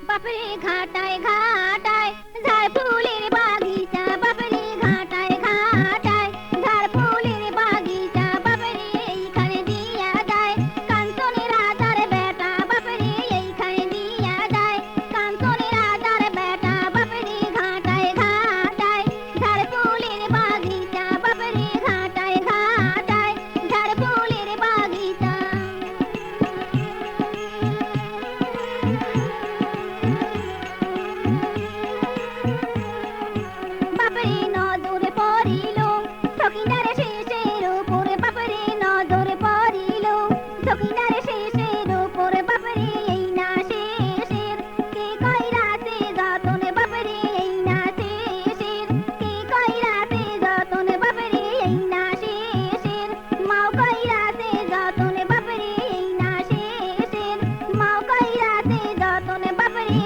বাপরে ঘাটায় ঘাটায় ঝাড় ফুলের বাগিচা, বাপরে ঘাটায় ঘাটায় ঝাড় ফুলের বাগিচা, বাপরে এইখানে দিয়া যায় কাঞ্চনে রাজার বেটা, বাপরে এইখানে দিয়া যায় কাঞ্চনে রাজার বেটা, বাপরে ঘাটায় ঘাটায় ঝাড় ফুলের বাগিচা, বাপরে ঘাটায় ঘাটায় ঝাড় ফুলের বাগিচা। বাপরে নজরে পড়িল সখিনার শেষের উপরে, বাপরে নজরে পড়িল সখিনার শেষের উপরে, বাপরে এই না শেষের কে কইরাছে যতন, বাপরে এই না শেষের কে কইরাছে যতন, বাপরে এই না শেষের মাও কইরাছে যতন, বাপরে এই না শেষের মাও কইরাছে যতন, বাপরে